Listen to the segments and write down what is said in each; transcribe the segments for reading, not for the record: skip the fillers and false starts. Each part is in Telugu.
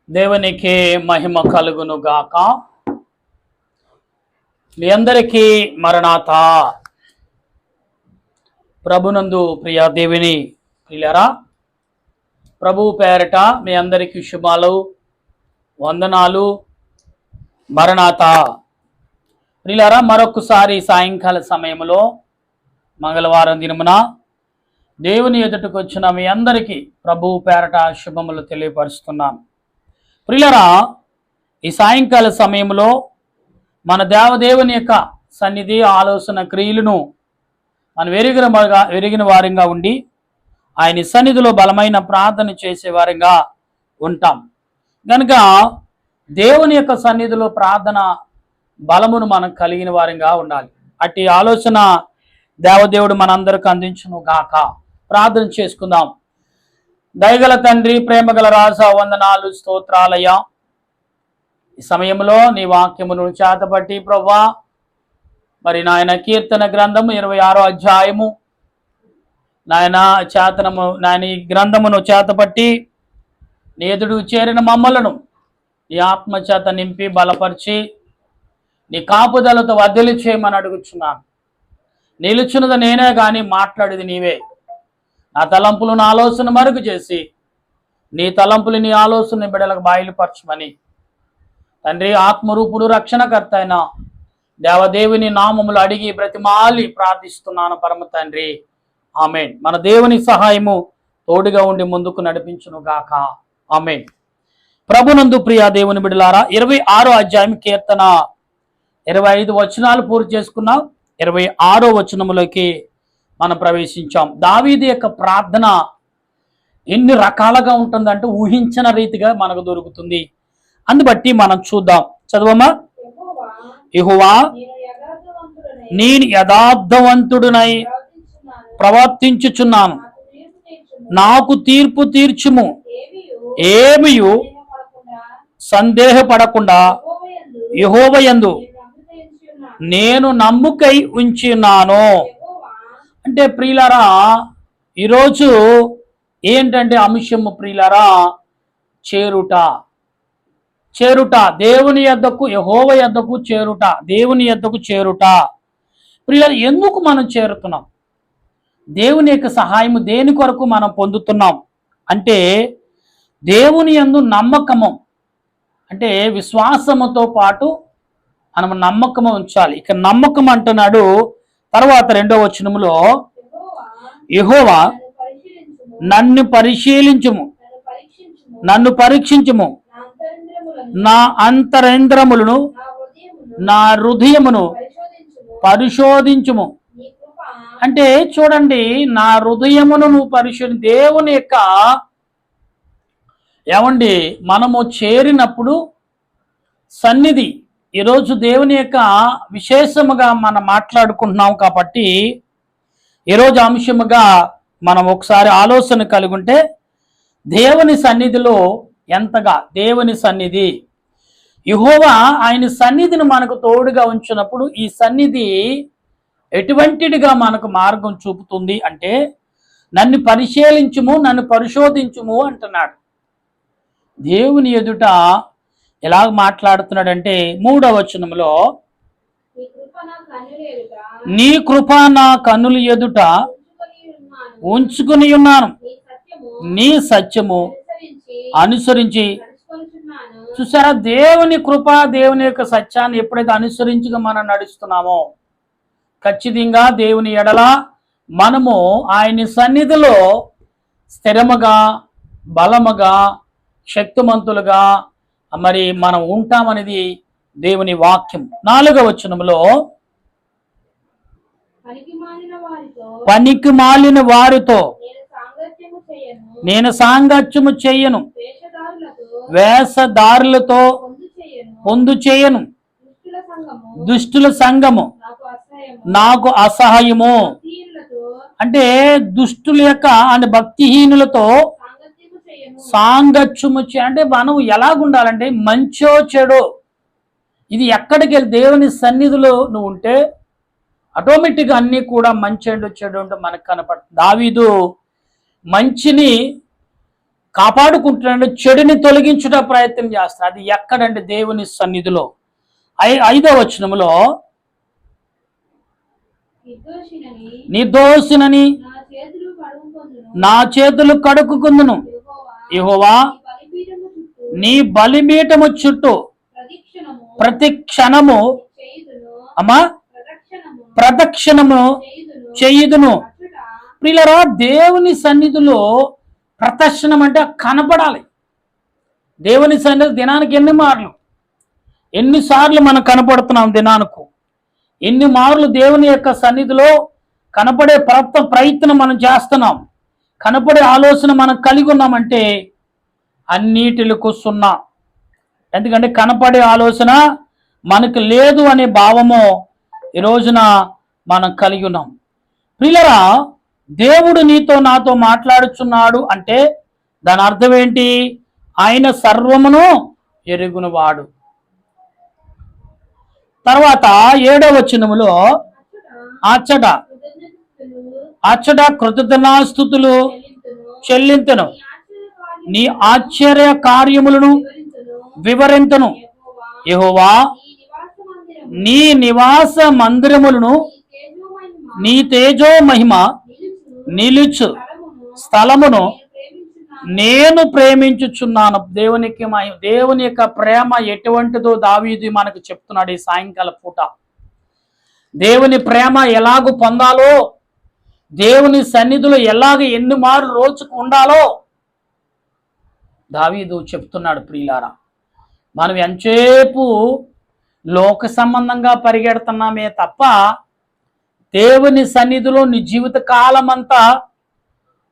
దేవునికి మహిమ కలుగును గాక. మీ అందరికీ మరణాత. ప్రభునందు ప్రియ దేవుని ప్రియులారా, ప్రభు పేరట మీ అందరికీ శుభాలు, వందనాలు. మరణాత ప్రియులారా, మరొకసారి సాయంకాల సమయంలో మంగళవారం దినమున దేవుని ఎదుటకు వచ్చిన మీ అందరికీ ప్రభు పేరట శుభములు తెలియపరుస్తున్నాను. ప్రియులారా, ఈ సాయంకాల సమయంలో మన దేవదేవుని యొక్క సన్నిధి, ఆలోచన, క్రియలను మనం ఎరిగిన వారంగా ఉండి ఆయన సన్నిధిలో బలమైన ప్రార్థన చేసేవారంగా ఉంటాం. కనుక దేవుని యొక్క సన్నిధిలో ప్రార్థన బలమును మనం కలిగిన వారంగా ఉండాలి. అట్టి ఆలోచన దేవదేవుడు మనందరికి అందించును గాక. ప్రార్థన చేసుకుందాం. దయగల తండ్రి, ప్రేమగల రాజా, వందనాలు, స్తోత్రాలయ్యా. ఈ సమయంలో నీ వాక్యమును చేతపట్టి ప్రభువా, మరి నాయన కీర్తన గ్రంథము 26వ అధ్యాయము నాయన ఈ గ్రంథమును చేతపట్టి నీ ఎదుడు చేరిన మమ్మలను నీ ఆత్మ చేత నింపి బలపరిచి నీ కాపుదలతో వర్ధిల్లి చేయమని అడుగుచున్నాను. నిలుచున్నది నేనే కానీ మాట్లాడేది నీవే. నా తలంపులు, నా ఆలోచన మరుగు చేసి నీ తలంపులు, నీ ఆలోచన బిడ్డలకు బయలుపరచమని తండ్రి, ఆత్మరూపుడు, రక్షణకర్త అయిన దేవదేవుని నామములు అడిగి బ్రతిమాలి ప్రార్థిస్తున్నాను పరమ తండ్రి, ఆమేన్. మన దేవుని సహాయము తోడుగా ఉండి ముందుకు నడిపించును గాక, ఆమేన్. ప్రభునందు ప్రియ దేవుని బిడ్డలారా, 26వ అధ్యాయం కీర్తన 25 వచనాలు పూర్తి చేసుకున్నాం. 26వ వచనములోకి మనం ప్రవేశించాం. దావీదు యొక్క ప్రార్థన ఎన్ని రకాలుగా ఉంటుందంటే ఊహించిన రీతిగా మనకు దొరుకుతుంది. అందుబట్టి మనం చూద్దాం. చదవమా. యెహోవా, నేను యథార్థవంతుడినై ప్రవర్తించుచున్నాను, నాకు తీర్పు తీర్చుము. ఏమియు సందేహపడకుండా యెహోవా యందు నేను నమ్ముకై ఉంచున్నాను. అంటే ప్రియులారా, ఈరోజు ఏంటంటే అంశము ప్రియులారా, చేరుట దేవుని యొద్దకు, యెహోవా యొద్దకు చేరుట, దేవుని యొద్దకు చేరుట. ప్రియులారా, ఎందుకు మనం చేరుతున్నాం? దేవుని యొక్క సహాయము దేని కొరకు మనం పొందుతున్నాం అంటే దేవుని యందు నమ్మకము, అంటే విశ్వాసముతో పాటు మనం నమ్మకము ఉంచాలి. ఇక నమ్మకం అంటున్నాడు. తర్వాత 2వ వచనములో, యెహోవా నన్ను పరిశీలించుము, నన్ను పరీక్షించుము, నా అంతరేంద్రములను, నా హృదయమును పరిశోధించుము. అంటే చూడండి, నా హృదయమును నువ్వు పరిశోధి. దేవుని యొక్క మనము చేరినప్పుడు సన్నిధి, ఈరోజు దేవుని యొక్క విశేషముగా మనం మాట్లాడుకుంటున్నాం కాబట్టి ఈరోజు అంశముగా మనం ఒకసారి ఆలోచన కలిగి ఉంటే, దేవుని సన్నిధిలో ఎంతగా, దేవుని సన్నిధి, యెహోవా ఆయన సన్నిధిని మనకు తోడుగా ఉంచినప్పుడు ఈ సన్నిధి ఎటువంటిదిగా మనకు మార్గం చూపుతుంది అంటే, నన్ను పరిశీలించుము, నన్ను పరిశోధించుము అంటున్నాడు. దేవుని ఎదుట ఎలాగ మాట్లాడుతున్నాడంటే 3వ వచనంలో, నీ కృప నా కన్నుల ఎదుట ఉంచుకుని ఉన్నాను, నీ సత్యము అనుసరించి. చూసారా, దేవుని కృప, దేవుని యొక్క సత్యాన్ని ఎప్పుడైతే అనుసరించుగా మనం నడుస్తున్నామో ఖచ్చితంగా దేవుని ఎడల మనము ఆయన సన్నిధిలో స్థిరముగా, బలముగా, శక్తిమంతులుగా మరి మనం ఉంటామనేది దేవుని వాక్యం. 4వ వచనంలో, పనికి మాలిన వారితో నేను సాంగత్యము చేయను, వేషధారులతో పొందు చేయను, దుష్టుల సంఘము నాకు అసహ్యము. అంటే దుష్టుల యొక్క అంటే భక్తిహీనులతో సాంగత్యము అంటే మనం ఎలాగుండాలంటే, మంచో చెడో ఇది ఎక్కడికి వెళ్ళి దేవుని సన్నిధిలో నువ్వు ఉంటే ఆటోమేటిక్గా అన్నీ కూడా మంచి చెడు ఉంటే మనకు కనపడుతుంది. దావీదు మంచిని కాపాడుకుంటున్నాడు, చెడుని తొలగించుట ప్రయత్నం చేస్తాడు. అది ఎక్కడంటే దేవుని సన్నిధిలో. 5వ వచనములో నిర్దోషినని నా చేతులు కడుక్కుందును, యెహోవా నీ బలిపీఠము చుట్టూ ప్రతి క్షణము అమ్మా ప్రదక్షిణము చేయుదును. ప్రియులారా, దేవుని సన్నిధిలో ప్రదక్షిణం అంటే కనపడాలి. దేవుని సన్నిధి దినానికి ఎన్నిసార్లు మనం కనపడుతున్నాం, దినానికి ఎన్ని మార్లు దేవుని యొక్క సన్నిధిలో కనపడే ప్రయత్నం మనం చేస్తున్నాం, కనపడే ఆలోచన మనం కలిగి ఉన్నామంటే అన్నిటిలకు 0. ఎందుకంటే కనపడే ఆలోచన మనకు లేదు అనే భావము ఈ రోజున మనం కలిగి ఉన్నాం. ప్రియులారా, దేవుడు నీతో నాతో మాట్లాడుచున్నాడు అంటే దాని అర్థం ఏంటి? ఆయన సర్వమును ఎరుగునవాడు. తర్వాత 7వ వచనములో అచ్చట కృతజ్ఞతాస్తుతులు చెల్లింతును, నీ ఆశ్చర్య కార్యములను వివరింతును. యెహోవా నీ నివాస మందిరములను నీ తేజో మహిమ నిలుచు స్థలమును నేను ప్రేమించుచున్నాను. దేవుని యొక్క ప్రేమ ఎటువంటిదో దావీదు మనకు చెప్తున్నాడు ఈ సాయంకాల పూట. దేవుని ప్రేమ ఎలాగూ పొందాలో, దేవుని సన్నిధిలో ఎలాగ ఎన్ని మారు రోజుకు ఉండాలో దావీదు చెప్తున్నాడు. ప్రియులారా, మనం ఎంతసేపు లోక సంబంధంగా పరిగెడుతున్నామే తప్ప దేవుని సన్నిధిలో నీ జీవిత కాలం అంతా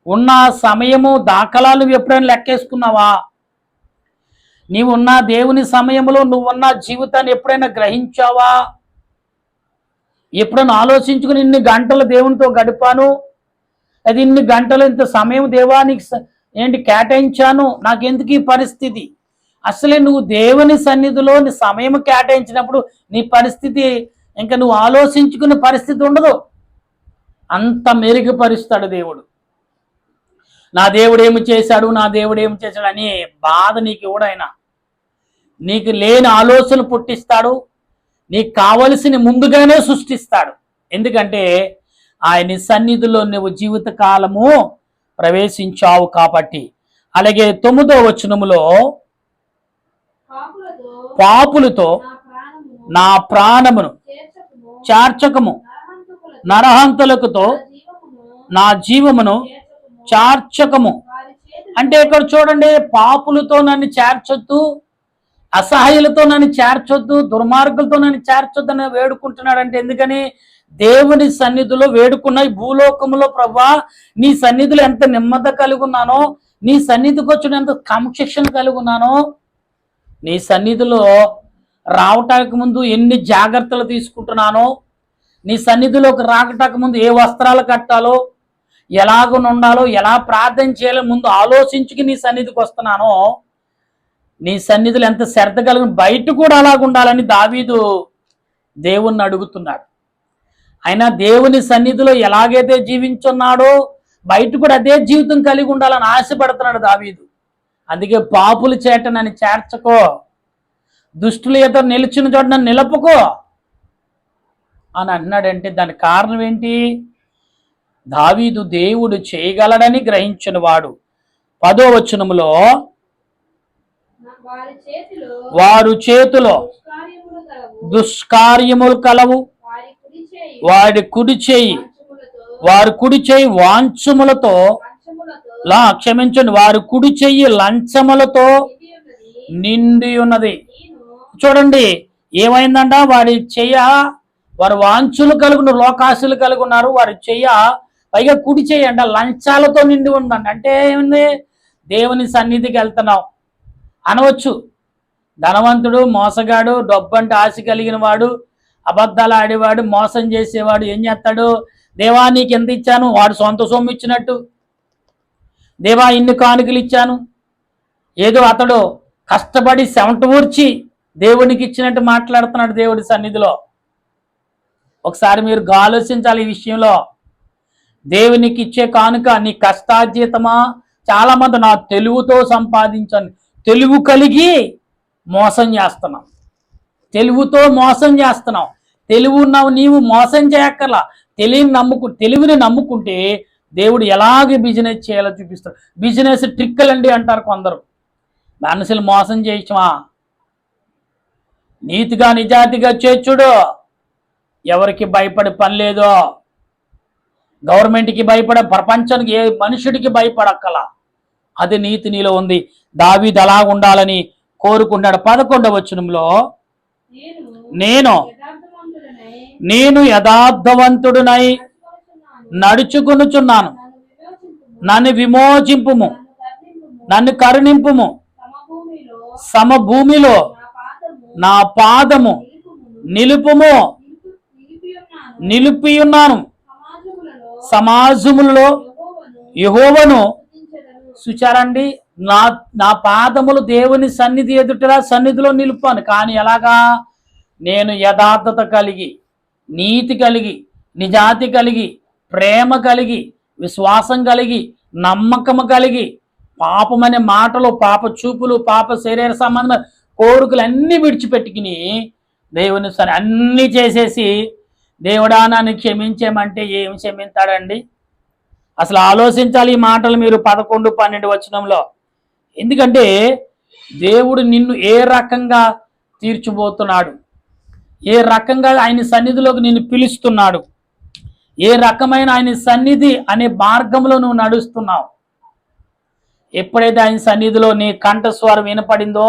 ఉన్న సమయము దాఖలాలు ఎప్పుడైనా లెక్కేసుకున్నావా? నీవున్న దేవుని సమయంలో నువ్వున్న జీవితాన్ని ఎప్పుడైనా గ్రహించావా? ఎప్పుడైనా ఆలోచించుకుని ఇన్ని గంటలు దేవునితో గడిపాను, అది ఇన్ని గంటలు ఇంత సమయం దేవానికి కేటాయించాను, నాకెందుకు ఈ పరిస్థితి? అసలే నువ్వు దేవుని సన్నిధిలో నీ సమయం కేటాయించినప్పుడు నీ పరిస్థితి ఇంకా నువ్వు ఆలోచించుకునే పరిస్థితి ఉండదు. అంత మెరుగుపరుస్తాడు దేవుడు. నా దేవుడు ఏమి చేశాడు, నా దేవుడు ఏమి చేశాడు అని బాధ నీకు ఎవడైనా నీకు లేని ఆలోచన పుట్టిస్తాడు. నీకు కావలసిన ముందుగానే సృష్టిస్తాడు. ఎందుకంటే ఆయన సన్నిధిలో నువ్వు జీవిత కాలము ప్రవేశించావు కాబట్టి. అలాగే 9వ వచనములో పాపులతో నా ప్రాణమును చార్చకము, నరహంతులకుతో నా జీవమును చార్చకము. అంటే ఇక్కడ చూడండి, పాపులతో నన్ను చేర్చొద్దు, అసహాయులతో నన్ను చేర్చొద్దు, దుర్మార్గులతో నన్ను చేర్చొద్దు అని వేడుకుంటున్నాడు. అంటే ఎందుకని? దేవుని సన్నిధిలో వేడుకున్న ఈ భూలోకములో ప్రభువా నీ సన్నిధిలో ఎంత నెమ్మది కలిగి ఉన్నానో, నీ సన్నిధికి వచ్చిన ఎంత క్రమశిక్షణ కలిగి ఉన్నానో, నీ సన్నిధిలో రావటానికి ముందు ఎన్ని జాగ్రత్తలు తీసుకుంటున్నానో, నీ సన్నిధిలోకి రాకటానికి ముందు ఏ వస్త్రాలు కట్టాలో, ఎలాగ ఉండాలో, ఎలా ప్రార్థన చేయాలో ముందు ఆలోచించుకి నీ సన్నిధికి వస్తున్నానో, నీ సన్నిధిలో ఎంత శ్రద్ధ కలిగిన బయట కూడా అలాగ ఉండాలని దావీదు దేవుణ్ణి అడుగుతున్నాడు. ఆయన దేవుని సన్నిధిలో ఎలాగైతే జీవించున్నాడో బయట కూడా అదే జీవితం కలిగి ఉండాలని ఆశపడుతున్నాడు దావీదు. అందుకే పాపుల చేట నన్ను చేర్చకో, దుష్టుల ఎదుట నిలిచిన చోట నన్ను నిలపుకో అని అన్నాడంటే దానికి కారణం ఏంటి? దావీదు దేవుడు చేయగలడని గ్రహించిన వాడు. 10వ వచనములో వారు చేతిలో దుష్కార్యములు కలవు, వారి కుడి చేయి వాంఛములతో క్షమించండి, వారి కుడి చెయ్యి లంచములతో నిండి ఉన్నది. చూడండి ఏమైందంట, వారు వాంఛులు కలుగున్నారు, లోకాశులు కలిగి ఉన్నారు. వారి చెయ్య పైగా కుడి చెయ్యి అంట లంచాలతో నిండి ఉందంట. అంటే ఏముంది? దేవుని సన్నిధికి వెళ్తున్నావు అనవచ్చు. ధనవంతుడు, మోసగాడు, డబ్బంటే ఆశ కలిగిన వాడు, అబద్ధాలు ఆడేవాడు, మోసం చేసేవాడు ఏం చేస్తాడు? దేవా నీకు ఎంత ఇచ్చాను, వాడు సొంత సొమ్ము ఇచ్చినట్టు, దేవా ఇన్ని కానుకలు ఇచ్చాను, ఏదో అతడు కష్టపడి చెమట ఊర్చి దేవునికి ఇచ్చినట్టు మాట్లాడుతున్నాడు దేవుడి సన్నిధిలో. ఒకసారి మీరు ఆలోచించాలి ఈ విషయంలో. దేవునికి ఇచ్చే కానుక నీ కష్టార్జితమా, చాలా మంది నా తెలివితో సంపాదించాను, తెలివి కలిగి మోసం చేస్తున్నాం, తెలివితో మోసం చేస్తున్నాం. తెలివి ఉన్నావు నీవు, మోసం చేయక్కర్లా. తెలివిని నమ్ముకుంటే దేవుడు ఎలాగే బిజినెస్ చేయాలో చూపిస్తాడు. బిజినెస్ ట్రిక్కులండి అంటారు కొందరు. మనుషులు మోసం చేయటమా? నీతిగా నిజాయితీగా చేర్చుడు. ఎవరికి భయపడే పని లేదో, గవర్నమెంట్కి భయపడే, ప్రపంచానికి ఏ మనుషుడికి భయపడక్కల. అది నీతి నీలో ఉంది. దావీదు అలా ఉండాలని కోరుకున్నాడు. 11వ వచనంలో, నేను యథార్థవంతుడునై నడుచుకొనుచున్నాను, నన్ను విమోచింపుము, నన్ను కరుణింపుము, సమభూమిలో నా పాదము నిలిపియున్నాను, సమాజములలో యెహోవాను. చూచారండి, నా పాదములు దేవుని సన్నిధి ఎదుటలా సన్నిధిలో నిలుపాను. కానీ ఎలాగా? నేను యథార్థత కలిగి, నీతి కలిగి, నిజాతి కలిగి, ప్రేమ కలిగి, విశ్వాసం కలిగి, నమ్మకము కలిగి, పాపమనే మాటలు, పాప చూపులు, పాప శరీర సంబంధమైన కోరికలు అన్నీ విడిచిపెట్టుకుని దేవుని అన్నీ చేసేసి దేవుడా నన్ను క్షమించేమంటే ఏం క్షమించాడండి? అసలు ఆలోచించాలి ఈ మాటలు మీరు 11, 12 వచనంలో. ఎందుకంటే దేవుడు నిన్ను ఏ రకంగా తీర్చిపోతున్నాడు, ఏ రకంగా ఆయన సన్నిధిలోకి నిన్ను పిలుస్తున్నాడు, ఏ రకమైన ఆయన సన్నిధి అనే మార్గంలో నువ్వు నడుస్తున్నావు. ఎప్పుడైతే ఆయన సన్నిధిలో నీ కంఠస్వరం వినపడిందో,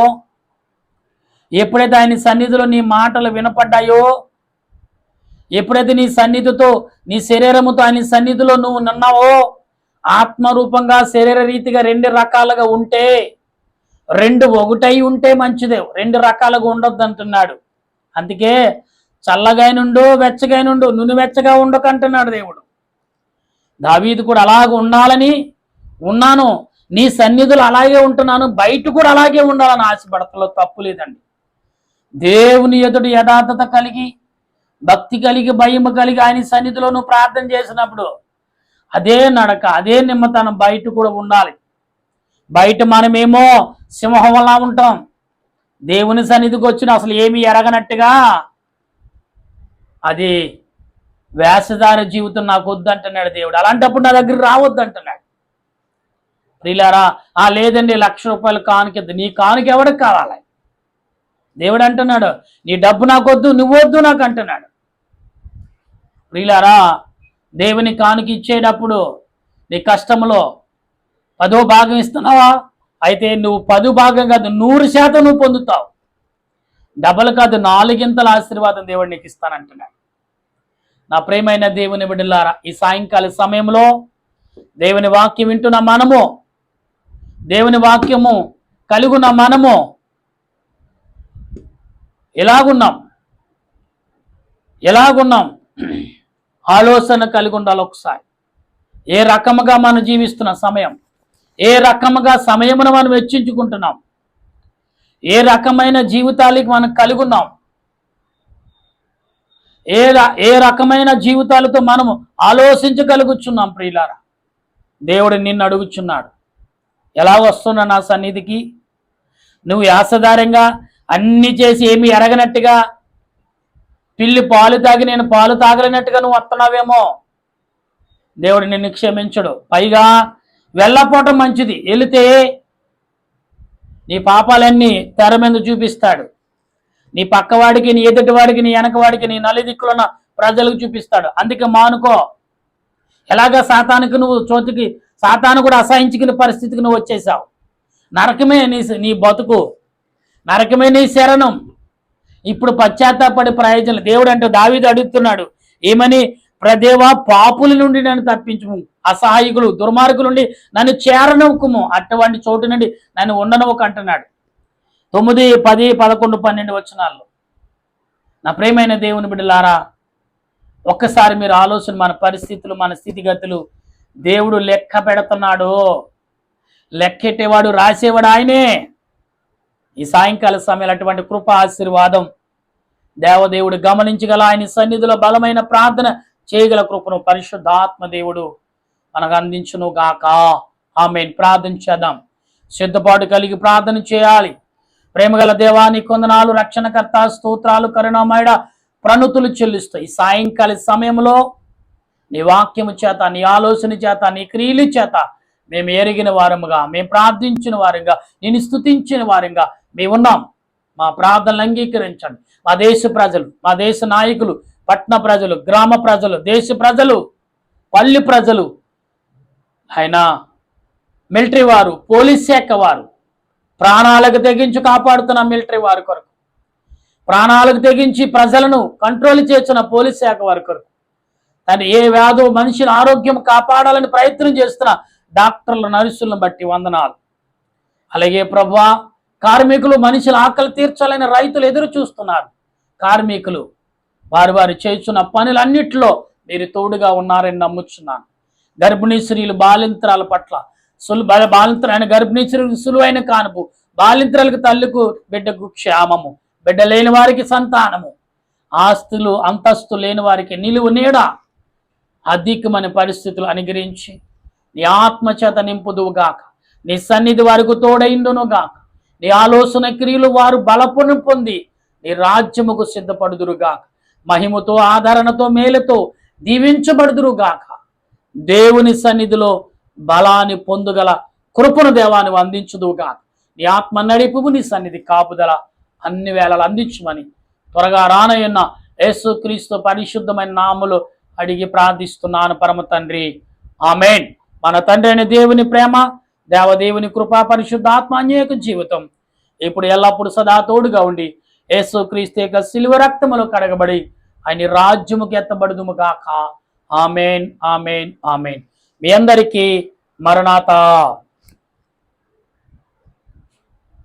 ఎప్పుడైతే ఆయన సన్నిధిలో నీ మాటలు వినపడ్డాయో, ఎప్పుడైతే నీ సన్నిధితో, నీ శరీరముతో ఆయన సన్నిధిలో నువ్వు ఉన్నావో, ఆత్మరూపంగా శరీర రీతిగా 2 రకాలుగా ఉంటే, 2 ఒకటై ఉంటే మంచిదే, 2 రకాలుగా ఉండొద్దు అంటున్నాడు. అందుకే చల్లగా నుండు, వెచ్చగా నుండు, నువ్వు వెచ్చగా ఉండకంటున్నాడు దేవుడు. దావీదు కూడా అలాగ ఉండాలని ఉన్నాను, నీ సన్నిధులు అలాగే ఉంటున్నాను, బయట కూడా అలాగే ఉండాలని ఆశపడతలో తప్పు లేదండి. దేవుని ఎదుటి యథార్థత కలిగి, భక్తి కలిగి, భయము కలిగి ఆయన సన్నిధిలో నువ్వు ప్రార్థన చేసినప్పుడు అదే నడక, అదే నిమ్మతనం బయట కూడా ఉండాలి. బయట మనమేమో సింహంలా ఉంటాం, దేవుని సన్నిధికి వచ్చిన అసలు ఏమీ ఎరగనట్టుగా, అది వేషధార జీవితం నాకు వద్దంటున్నాడు దేవుడు. అలాంటప్పుడు నా దగ్గర రావద్దు అంటున్నాడు. ప్రియులారా, లేదండి 1,00,000 రూపాయలు కానుక, నీ కానుక ఎవరికి కావాలి? దేవుడు అంటున్నాడు, నీ డబ్బు నాకు వద్దు, నువ్వు వద్దు నాకు అంటున్నాడు. ప్రియులారా, దేవుని కానుక ఇచ్చేటప్పుడు నీ కష్టంలో 10వ భాగం ఇస్తున్నావా? అయితే నువ్వు 10 భాగం కాదు, 100% నువ్వు పొందుతావు. డబల్ కాదు, 4 ఆశీర్వాదం దేవుడు నీకు ఇస్తానంటున్నాడు. నా ప్రియమైన దేవుని బిడ్డలారా, ఈ సాయంకాల సమయంలో దేవుని వాక్యం వింటున్న మనము, దేవుని వాక్యము కలుగున్న మనము ఎలాగున్నాం ఆలోచన కలిగి ఉండాలి. ఒకసారి ఏ రకముగా మనం జీవిస్తున్న సమయం, ఏ రకముగా సమయమును మనం వెచ్చించుకుంటున్నాం, ఏ రకమైన జీవితాలకి మనం కలిగి ఉన్నాం, ఏ రకమైన జీవితాలతో మనము ఆలోచించగలుగుచున్నాం. ప్రియులారా, దేవుడు నిన్ను అడుగుచున్నాడు, ఎలా వస్తున్నా నా సన్నిధికి? నువ్వు యాసదారంగా అన్ని చేసి ఏమి ఎరగనట్టుగా, పిల్లి పాలు తాగి నేను పాలు తాగలేనట్టుగా నువ్వు వస్తున్నావేమో. దేవుడు నిన్ను క్షమించడు. పైగా వెళ్ళపోవటం మంచిది, వెళితే నీ పాపాలన్నీ తెర మీద చూపిస్తాడు. నీ పక్కవాడికి, నీ ఎదుటివాడికి, నీ వెనకవాడికి, నీ నలుదిక్కులున్న ప్రజలకు చూపిస్తాడు. అందుకే మానుకో. ఎలాగ సాతానికి నువ్వు సాతాను కూడా అసహించుకునే పరిస్థితికి నువ్వు వచ్చేసావు. నరకమే నీ బతుకు, నరకమే నీ శరణం. ఇప్పుడు పశ్చాత్తాపడి ప్రయోజనం. దేవుడు అంటే దావీదు అడుగుతున్నాడు ఏమని? ప్రదేవా, పాపుల నుండి నన్ను తప్పించుము, అసహాయకులు దుర్మార్గుల నుండి నన్ను చేరనవ్వుకుము, అటువంటి చోటు నుండి నన్ను ఉండనవ్వకు అంటున్నాడు. 9, 10, 11, 12 వచనాల్లో. నా ప్రియమైన దేవుని బిడ్డలారా, ఒక్కసారి మీరు ఆలోచన, మన పరిస్థితులు, మన స్థితిగతులు దేవుడు లెక్క పెడుతున్నాడు. లెక్కెట్టేవాడు, రాసేవాడు ఆయనే. ఈ సాయంకాల సమయంలో అటువంటి కృప ఆశీర్వాదం దేవదేవుడు గమనించగల, ఆయన సన్నిధిలో బలమైన ప్రార్థన చేయగల కృపను పరిశుద్ధాత్మ దేవుడు మనకు అందించును గాక. ఆమేన్. ప్రార్థన చేద్దాం. సిద్ధపాటు కలిగి ప్రార్థన చేయాలి. ప్రేమగల దేవాని కొందనాలు, రక్షణకర్త, స్తోత్రాలు, కరుణామయుడ, ప్రణుతులు చెల్లిస్తాయి. సాయంకాల సమయంలో నీ వాక్యము చేత, నీ ఆలోచన చేత, నీ క్రియల చేత మేము ఎరిగిన వారముగా, మేము ప్రార్థించిన వారంగా, నేను స్తుతించిన వారంగా మేము ఉన్నాం. మా ప్రార్థనలు అంగీకరించండి. మా దేశ ప్రజలు, మా దేశ నాయకులు, పట్టణ ప్రజలు, గ్రామ ప్రజలు, దేశ ప్రజలు, పల్లి ప్రజలు, ఆయన మిలిటరీ వారు, పోలీస్ శాఖ వారు, ప్రాణాలకు తెగించి కాపాడుతున్న మిలిటరీ వారి కొరకు, ప్రాణాలకు తెగించి ప్రజలను కంట్రోల్ చేసిన పోలీస్ శాఖ వారి కొరకు, కానీ ఏ వ్యాధో మనిషిని ఆరోగ్యం కాపాడాలని ప్రయత్నం చేస్తున్న డాక్టర్లు, నర్సులను బట్టి వందనాలు. అలాగే ప్రభువా, కార్మికులు, మనుషుల ఆకలి తీర్చాలని రైతులు ఎదురు చూస్తున్నారు. కార్మికులు వారు చేస్తున్న పనులన్నిటిలో మీరు తోడుగా ఉన్నారని నమ్ముచున్నాను. గర్భిణీ స్త్రీలు, బాలింత్రాల పట్ల బాలింత్ర గర్భిణీ స్త్రీలకు సులువైన కానుపు, బాలింత్రాలకు, తల్లికు, బిడ్డకు క్షేమము, బిడ్డ లేని వారికి సంతానము, ఆస్తులు అంతస్తు లేని వారికి నిలువు నీడ, అధికమైన పరిస్థితులు అనుగ్రహించి నీ ఆత్మచేత నింపుదువుగాక. నీ సన్నిధి వారికి తోడైండునుగాక. నీ ఆలోచన క్రియలు వారు బలపును పొంది నీ రాజ్యముకు సిద్ధపడుదురుగాక. మహిమతో, ఆదరణతో, మేలుతో దీవించబడుదురుగాక. దేవుని సన్నిధిలో బలాన్ని పొందుగల కృపను దేవాన్ని అందించుదువుగాక. నీ ఆత్మ నడిపుము, నీ సన్నిధి కాపుదల అన్ని వేళలు అందించమని త్వరగా రానయ్యున్న యేసుక్రీస్తు పరిశుద్ధమైన నామములో అడిగి ప్రార్థిస్తున్నాను పరమ తండ్రి, ఆమేన్. మన తండ్రి అయిన దేవుని ప్రేమ, దేవదేవుని కృపా, పరిశుద్ధాత్మ అన్యేక జీవితం ఇప్పుడు ఎల్లప్పుడు సదా తోడుగా ఉండి యేసుక్రీస్తు యొక్క శిలువ రక్తములో కడగబడి ఆయన రాజ్యముకు ఎత్తబడుదుము గాక. ఆమేన్, ఆమేన్, ఆమేన్. మీ అందరికీ మరణాత.